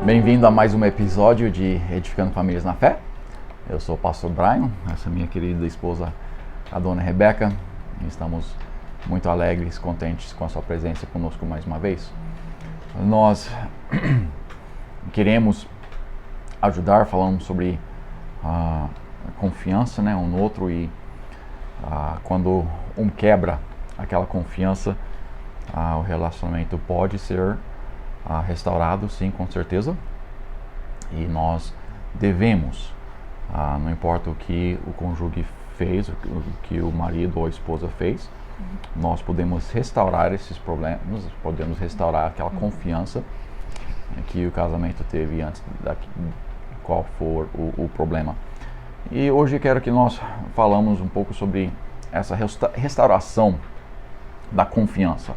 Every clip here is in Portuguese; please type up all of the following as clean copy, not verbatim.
Bem-vindo a mais um episódio de Edificando Famílias na Fé. Eu sou o pastor Brian, essa minha querida esposa, a dona Rebeca. Estamos muito alegres, contentes com a sua presença conosco mais uma vez. Nós queremos ajudar, falando sobre a confiança, um no outro, e quando um quebra aquela confiança, o relacionamento pode ser restaurado, sim, com certeza. E nós devemos, não importa o que o cônjuge fez, o que o marido ou a esposa fez, nós podemos restaurar esses problemas, podemos restaurar aquela confiança que o casamento teve antes, qual for o problema. E hoje eu quero que nós falamos um pouco sobre essa restauração da confiança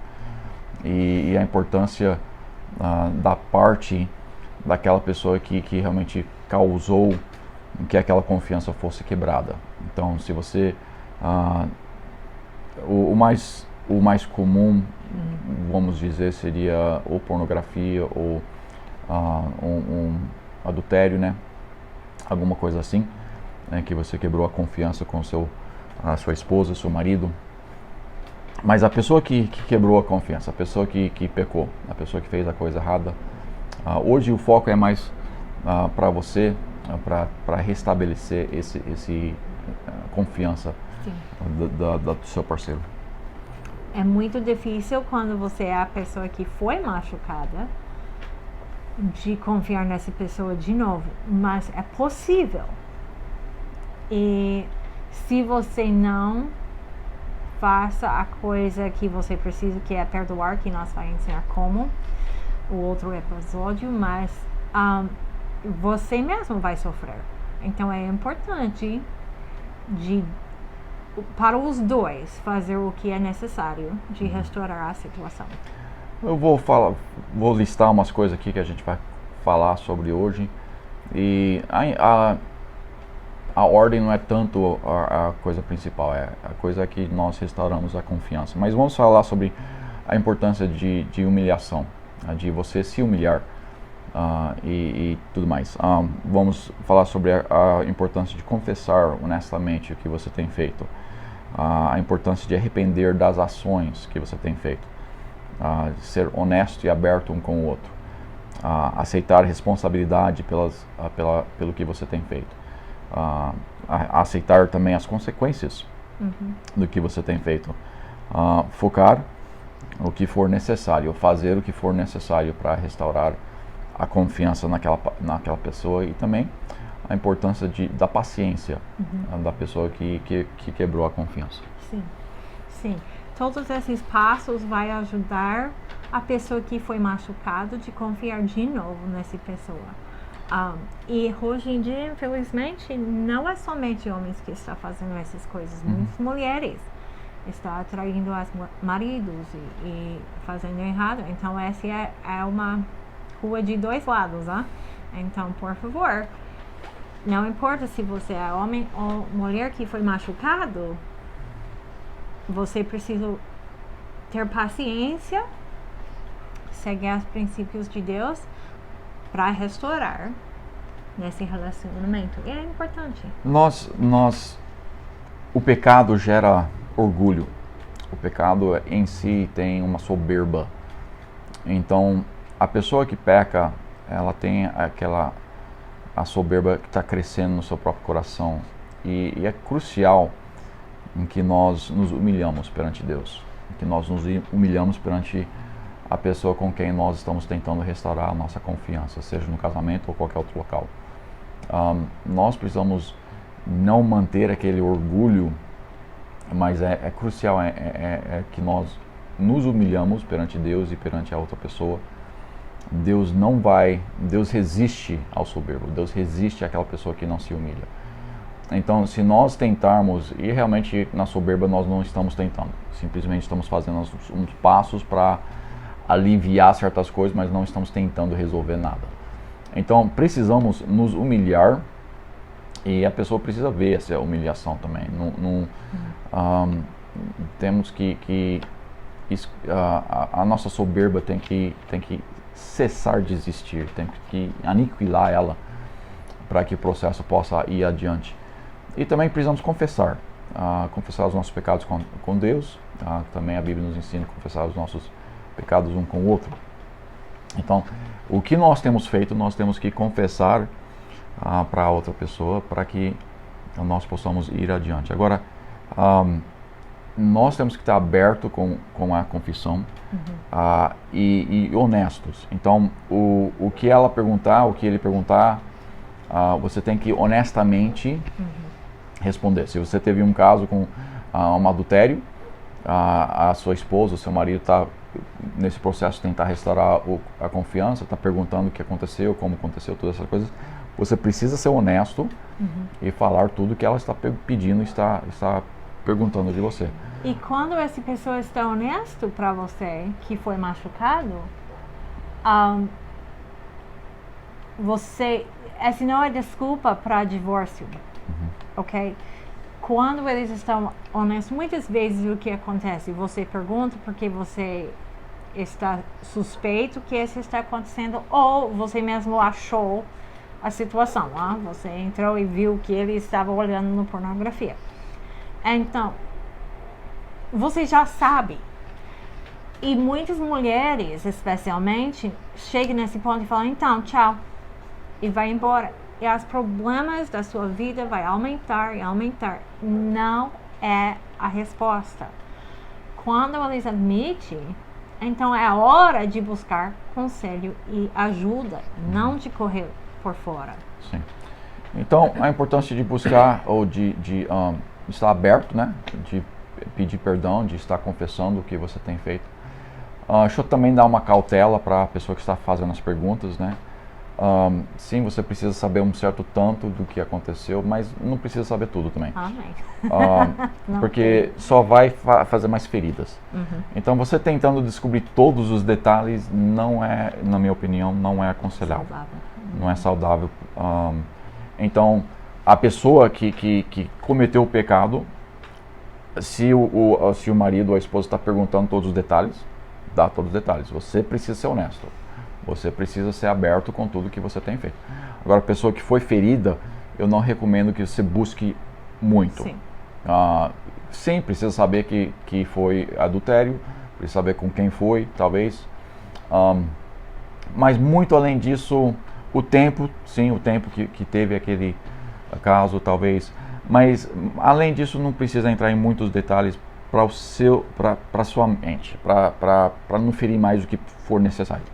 e a importância da parte daquela pessoa que realmente causou que aquela confiança fosse quebrada. Então, se você o mais comum, vamos dizer, seria ou pornografia ou um adultério, alguma coisa assim, que você quebrou a confiança com a sua esposa, seu marido. Mas a pessoa que quebrou a confiança, a pessoa que pecou, a pessoa que fez a coisa errada, hoje o foco é mais para você, para restabelecer esse confiança do seu parceiro. É muito difícil quando você é a pessoa que foi machucada de confiar nessa pessoa de novo, mas é possível. E se você não faça a coisa que você precisa, que é perdoar, que nós vamos ensinar como o outro episódio, mas você mesmo vai sofrer. Então é importante para os dois fazer o que é necessário de restaurar a situação. Eu vou listar umas coisas aqui que a gente vai falar sobre hoje, e a ordem não é tanto a coisa principal, é a coisa que nós restauramos a confiança. Mas vamos falar sobre a importância de humilhação, de você se humilhar e tudo mais. Vamos falar sobre a importância de confessar honestamente o que você tem feito, a importância de arrepender das ações que você tem feito, ser honesto e aberto um com o outro, aceitar responsabilidade pelo que você tem feito. Aceitar também as consequências do que você tem feito, focar o que for necessário, fazer o que for necessário para restaurar a confiança naquela pessoa, e também a importância da paciência da pessoa que quebrou a confiança. Sim. Todos esses passos vai ajudar a pessoa que foi machucada de confiar de novo nessa pessoa. E hoje em dia, infelizmente, não é somente homens que estão fazendo essas coisas, muitas mulheres estão atraindo os maridos e fazendo errado. Então, essa é uma rua de dois lados, Então, por favor, não importa se você é homem ou mulher que foi machucado, você precisa ter paciência, seguir os princípios de Deus para restaurar nesse relacionamento. E é importante. O pecado gera orgulho. O pecado em si tem uma soberba. Então, a pessoa que peca, ela tem a soberba que está crescendo no seu próprio coração. E é crucial em que nós nos humilhamos perante Deus, em que nós nos humilhamos perante a pessoa com quem nós estamos tentando restaurar a nossa confiança, seja no casamento ou qualquer outro local. Nós precisamos não manter aquele orgulho, mas é crucial que nós nos humilhamos perante Deus e perante a outra pessoa. Deus resiste ao soberbo, Deus resiste àquela pessoa que não se humilha. Então, se nós tentarmos, e realmente na soberba nós não estamos tentando, simplesmente estamos fazendo uns passos para aliviar certas coisas, mas não estamos tentando resolver nada. Então, precisamos nos humilhar, e a pessoa precisa ver essa humilhação também. Temos que a nossa soberba tem que cessar de existir, temos que aniquilar ela para que o processo possa ir adiante. E também precisamos confessar os nossos pecados com Deus. Também a Bíblia nos ensina a confessar os nossos pecados um com o outro. Então, o que nós temos feito, nós temos que confessar para outra pessoa, para que nós possamos ir adiante. Agora, nós temos que estar aberto com a confissão e honestos. Então, o que ela perguntar, o que ele perguntar, você tem que honestamente responder. Se você teve um caso com um adultério, a sua esposa, o seu marido está nesse processo de tentar restaurar a confiança, está perguntando o que aconteceu, como aconteceu, todas essas coisas, você precisa ser honesto e falar tudo que ela está pedindo, está perguntando de você. E quando essa pessoa está honesto para você, que foi machucado, essa não é desculpa para divórcio, ok? Quando eles estão honestos, muitas vezes o que acontece? Você pergunta porque você está suspeito que isso está acontecendo, ou você mesmo achou a situação, você entrou e viu que ele estava olhando no pornografia. Então, você já sabe. E muitas mulheres, especialmente, chegam nesse ponto e falam, então, tchau, e vai embora. E os problemas da sua vida vai aumentar e aumentar. Não é a resposta. Quando eles admitem, então é a hora de buscar conselho e ajuda, não de correr por fora. Sim. Então, a importância de buscar ou de estar aberto, né? De pedir perdão, de estar confessando o que você tem feito. Deixa eu também dar uma cautela para a pessoa que está fazendo as perguntas, né? Sim, você precisa saber um certo tanto do que aconteceu, mas não precisa saber tudo também. Porque só vai fazer mais feridas. Então, você tentando descobrir todos os detalhes não é, na minha opinião, não é aconselhável. Não é saudável. Então, a pessoa que cometeu o pecado, se o marido ou a esposa está perguntando todos os detalhes, dá todos os detalhes. Você precisa ser honesto. Você precisa ser aberto com tudo que você tem feito. Agora, a pessoa que foi ferida, eu não recomendo que você busque muito. Sim. Sim, precisa saber que foi adultério, precisa saber com quem foi, talvez. Mas muito além disso, o tempo que teve aquele caso, talvez. Mas além disso, não precisa entrar em muitos detalhes para sua mente, para não ferir mais do que for necessário.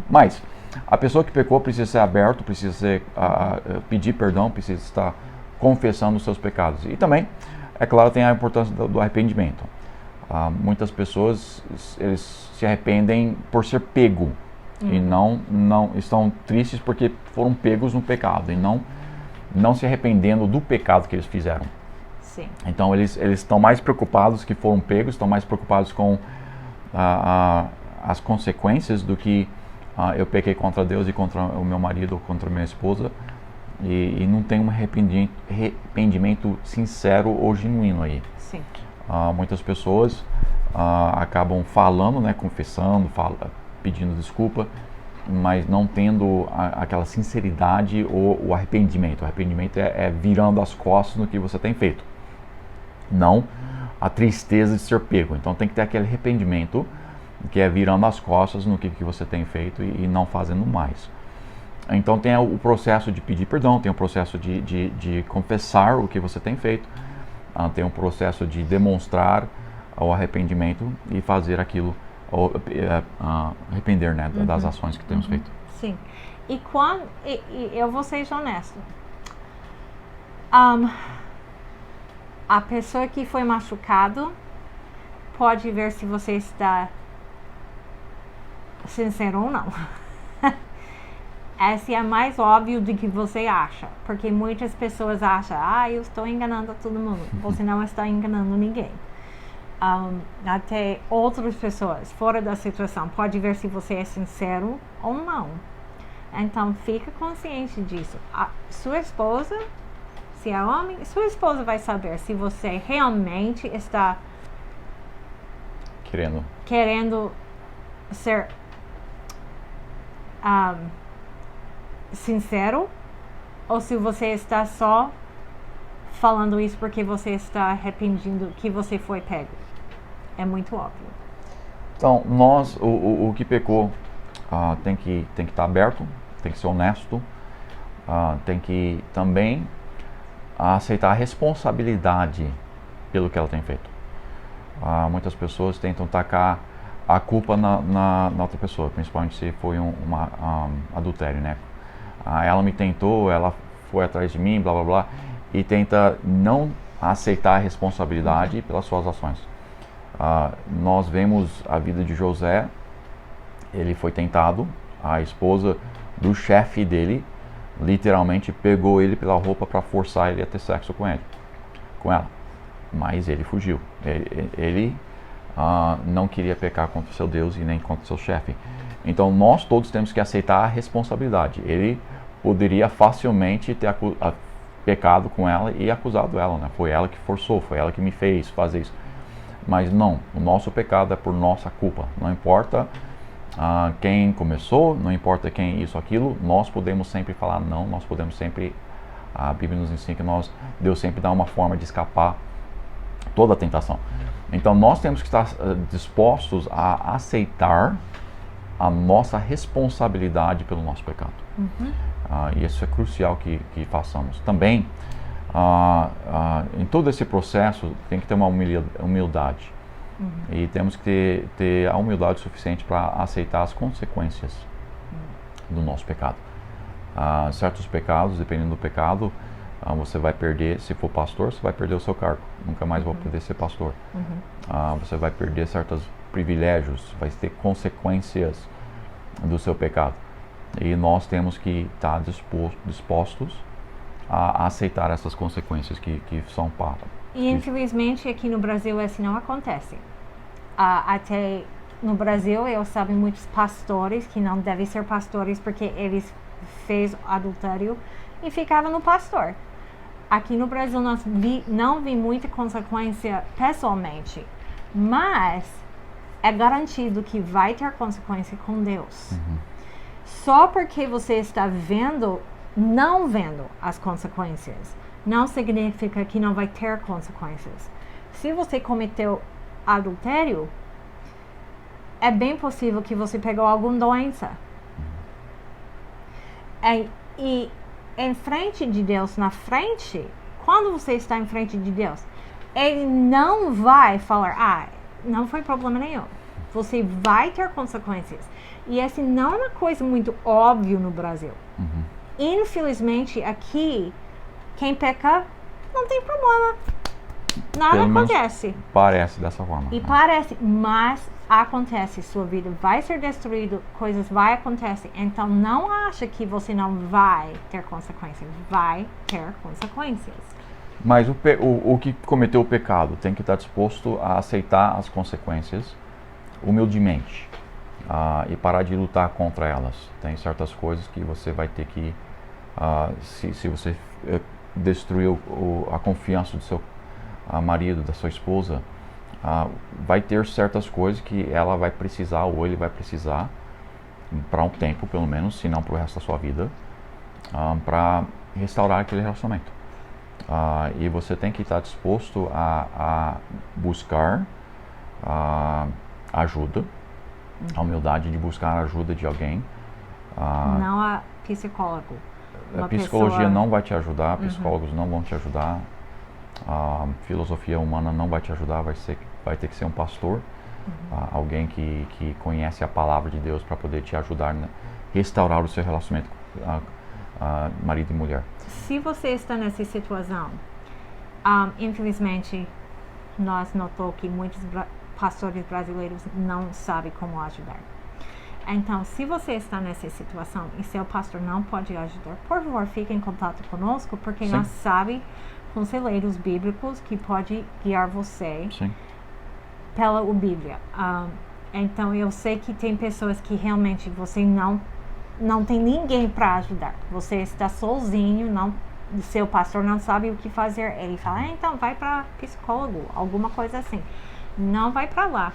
Mas a pessoa que pecou precisa ser aberto, precisa pedir perdão, precisa estar confessando os seus pecados. E também, é claro, tem a importância do arrependimento. Muitas pessoas eles se arrependem por ser pego e não estão tristes porque foram pegos no pecado e não se arrependendo do pecado que eles fizeram. Sim. Então eles estão mais preocupados que foram pegos, estão mais preocupados com as consequências do que eu pequei contra Deus e contra o meu marido ou contra a minha esposa e não tem um arrependimento sincero ou genuíno aí. Sim. Muitas pessoas acabam falando, né, confessando, pedindo desculpa, mas não tendo aquela sinceridade ou o arrependimento. O arrependimento é virando as costas no que você tem feito, não a tristeza de ser pego. Então tem que ter aquele arrependimento que é virando as costas no que você tem feito e não fazendo mais. Então tem o processo de pedir perdão, tem o processo de confessar o que você tem feito, tem o processo de demonstrar o arrependimento e fazer aquilo, arrepender, né, das ações que temos feito. Sim. E eu vou ser honesto. A pessoa que foi machucado pode ver se você está sincero ou não. Esse é mais óbvio do que você acha, porque muitas pessoas acham, eu estou enganando todo mundo. Você não está enganando ninguém. Até outras pessoas fora da situação pode ver se você é sincero ou não. Então fica consciente disso. Sua esposa, se é homem, sua esposa vai saber se você realmente está querendo ser sincero ou se você está só falando isso porque você está arrependido que você foi pego. É muito óbvio. Então, o que pecou tem que estar aberto, tem que ser honesto, tem que também aceitar a responsabilidade pelo que ela tem feito. Muitas pessoas tentam tacar a culpa na outra pessoa, principalmente se foi um adultério, né? Ela me tentou, ela foi atrás de mim, blá blá blá, e tenta não aceitar a responsabilidade pelas suas ações. Nós vemos a vida de José. Ele foi tentado, a esposa do chefe dele literalmente pegou ele pela roupa para forçar ele a ter sexo com ela, mas ele fugiu. Ele não queria pecar contra o seu Deus e nem contra o seu chefe. Então nós todos temos que aceitar a responsabilidade. Ele poderia facilmente ter pecado com ela e acusado ela, né? Foi ela que forçou, foi ela que me fez fazer isso. Mas não, o nosso pecado é por nossa culpa. Não importa quem começou, não importa quem isso, aquilo, nós podemos sempre falar não, nós podemos sempre, a Bíblia nos ensina que Deus sempre dá uma forma de escapar toda a tentação. Então nós temos que estar dispostos a aceitar a nossa responsabilidade pelo nosso pecado. E isso é crucial que façamos. Também, em todo esse processo, tem que ter uma humildade. E temos que ter a humildade suficiente para aceitar as consequências do nosso pecado. Certos pecados, dependendo do pecado, você vai perder, se for pastor, você vai perder o seu cargo. Nunca mais vai poder ser pastor. Você vai perder certos privilégios, vai ter consequências do seu pecado. E nós temos que estar dispostos a aceitar essas consequências que são para. E infelizmente aqui no Brasil isso não acontece. Até no Brasil eu sei muitos pastores que não devem ser pastores porque eles fez adultério e ficavam no pastor. Aqui no Brasil não vi muita consequência pessoalmente, mas é garantido que vai ter consequência com Deus. Só porque você está não vendo as consequências, não significa que não vai ter consequências. Se você cometeu adultério, é bem possível que você pegou alguma doença. E em frente de Deus, na frente, quando você está em frente de Deus, Ele não vai falar, não foi problema nenhum. Você vai ter consequências. E essa não é uma coisa muito óbvia no Brasil. Infelizmente, aqui, quem peca não tem problema. Nada acontece. Parece dessa forma. E parece, mas acontece. Sua vida vai ser destruída, coisas vai acontecer. Então, não acha que você não vai ter consequências. Vai ter consequências. Mas o que cometeu o pecado tem que estar disposto a aceitar as consequências humildemente. E parar de lutar contra elas. Tem certas coisas que você vai ter que... se você destruiu a confiança do seu marido, da sua esposa, vai ter certas coisas que ela vai precisar, ou ele vai precisar, para um tempo pelo menos, se não para o resto da sua vida, para restaurar aquele relacionamento. E você tem que estar disposto a buscar ajuda, a humildade de buscar a ajuda de alguém. Não a psicólogo. A psicologia não vai te ajudar, psicólogos não vão te ajudar, a filosofia humana não vai te ajudar, vai ter que ser um pastor, alguém que conhece a palavra de Deus para poder te ajudar a restaurar o seu relacionamento marido e mulher. Se você está nessa situação, infelizmente, nós notamos que muitos pastores brasileiros não sabem como ajudar. Então, se você está nessa situação e seu pastor não pode ajudar, por favor, fique em contato conosco, porque nós sabemos conselheiros bíblicos que podem guiar você pela Bíblia. Então, eu sei que tem pessoas que realmente você não tem ninguém para ajudar. Você está sozinho, seu pastor não sabe o que fazer. Ele fala, então vai para psicólogo, alguma coisa assim. Não vai para lá.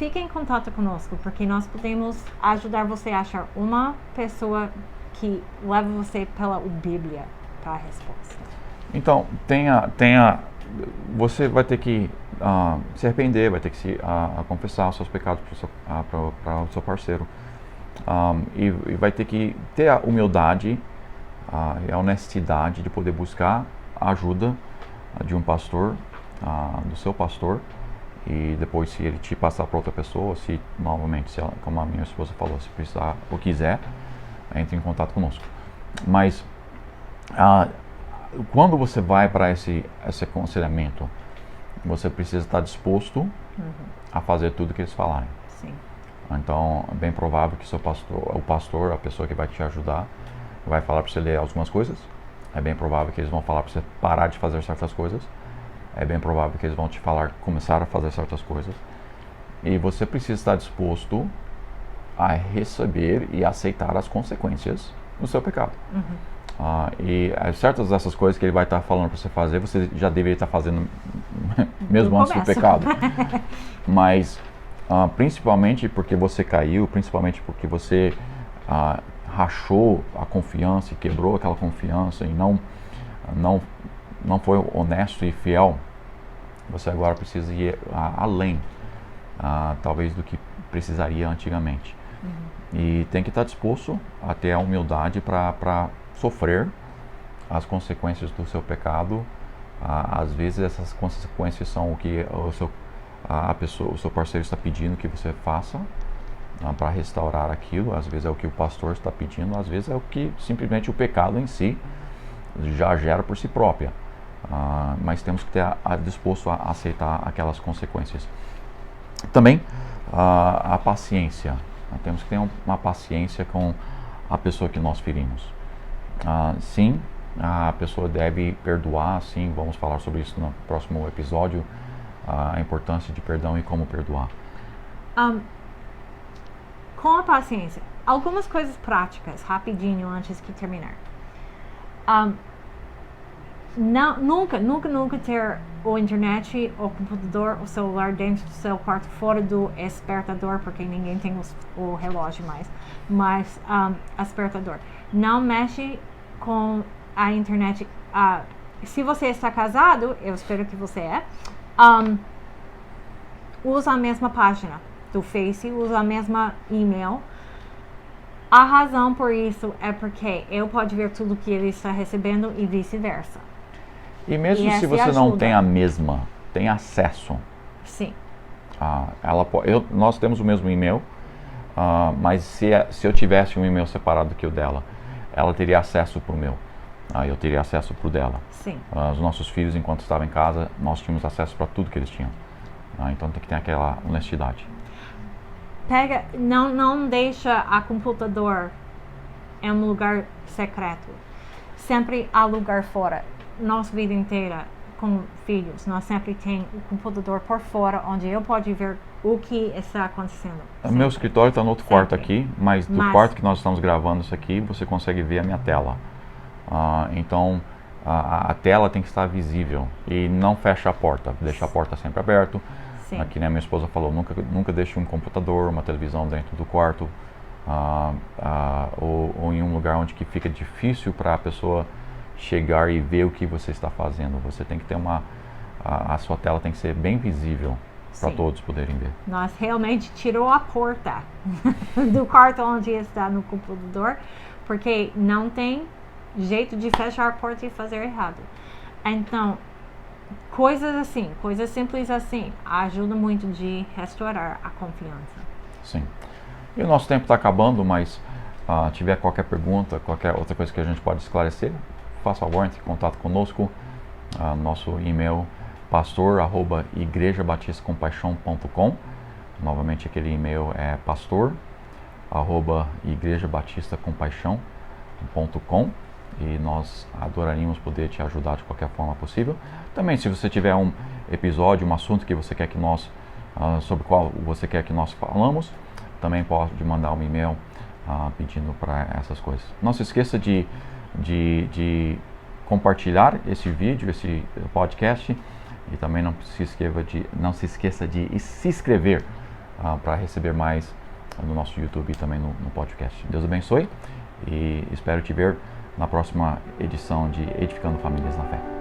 fique em contato conosco, porque nós podemos ajudar você a achar uma pessoa que leva você pela Bíblia para a resposta. Então, você vai ter que se arrepender, vai ter que confessar os seus pecados para o seu parceiro. E vai ter que ter a humildade e a honestidade de poder buscar a ajuda de um pastor, do seu pastor, e depois, se ele te passar para outra pessoa, se novamente, como a minha esposa falou, se precisar ou quiser, entre em contato conosco. Mas quando você vai para esse aconselhamento, você precisa estar disposto a fazer tudo que eles falarem. Sim. Então, é bem provável que o pastor, a pessoa que vai te ajudar, vai falar para você ler algumas coisas. É bem provável que eles vão falar para você parar de fazer certas coisas. É bem provável que eles vão te falar começar a fazer certas coisas. E você precisa estar disposto a receber e aceitar as consequências do seu pecado. E certas dessas coisas que ele vai estar falando para você fazer, você já deveria estar fazendo mesmo antes do pecado. Mas principalmente porque você caiu, principalmente porque você rachou a confiança e quebrou aquela confiança e não foi honesto e fiel, você agora precisa ir além, talvez, do que precisaria antigamente. E tem que estar disposto a ter a humildade para sofrer as consequências do seu pecado. Às vezes essas consequências são o que o seu parceiro está pedindo que você faça para restaurar aquilo. Às vezes é o que o pastor está pedindo, às vezes é o que simplesmente o pecado em si já gera por si própria. Mas temos que estar disposto a aceitar aquelas consequências. Também a paciência. Temos que ter uma paciência com a pessoa que nós ferimos. Sim, a pessoa deve perdoar, sim, vamos falar sobre isso no próximo episódio, a importância de perdão e como perdoar. Com a paciência, algumas coisas práticas, rapidinho, antes de terminar. Nunca ter o internet, o computador, o celular dentro do seu quarto, fora do despertador, porque ninguém tem o relógio mais, mas despertador. Não mexe com a internet. Se você está casado, eu espero que você é, usa a mesma página do Face, usa a mesma e-mail. A razão por isso é porque eu posso ver tudo que ele está recebendo e vice-versa. E mesmo se você não tem a mesma, tem acesso. Sim. Nós temos o mesmo e-mail, mas se eu tivesse um e-mail separado que o dela, ela teria acesso para o meu. Eu teria acesso para o dela. Sim. Os nossos filhos, enquanto estavam em casa, nós tínhamos acesso para tudo que eles tinham. Então tem que ter aquela honestidade. Não deixa a computador em um lugar secreto. Sempre há lugar fora. Nossa vida inteira com filhos, nós sempre tem o computador por fora, onde eu posso ver o que está acontecendo. O meu escritório está no outro quarto aqui, mas do quarto que nós estamos gravando isso aqui, você consegue ver a minha tela. Então a tela tem que estar visível e não fecha a porta, deixa a porta sempre aberta. Aqui, né, minha esposa falou, nunca deixe um computador, uma televisão dentro do quarto, ou em um lugar onde que fica difícil para a pessoa chegar e ver o que você está fazendo. Você tem que ter a sua tela tem que ser bem visível para todos poderem ver. Nós realmente tirou a porta do quarto onde está no computador, porque não tem jeito de fechar a porta e fazer errado. Então, coisas simples assim, ajudam muito de restaurar a confiança. Sim. E o nosso tempo está acabando, mas tiver qualquer pergunta, qualquer outra coisa que a gente pode esclarecer, faça favor, entre em contato conosco. Nosso e-mail pastor@igrejabatistacompaixão.com. Novamente, aquele e-mail é pastor@igrejabatistacompaixão.com. E nós adoraríamos poder te ajudar de qualquer forma possível. Também, se você tiver um episódio, um assunto que você quer que nós, sobre o qual você quer que nós falamos, também pode mandar um e-mail pedindo para essas coisas. Não se esqueça de compartilhar esse vídeo, esse podcast, e também não se esqueça de se inscrever para receber mais no nosso YouTube e também no podcast. Deus abençoe e espero te ver na próxima edição de Edificando Famílias na Fé.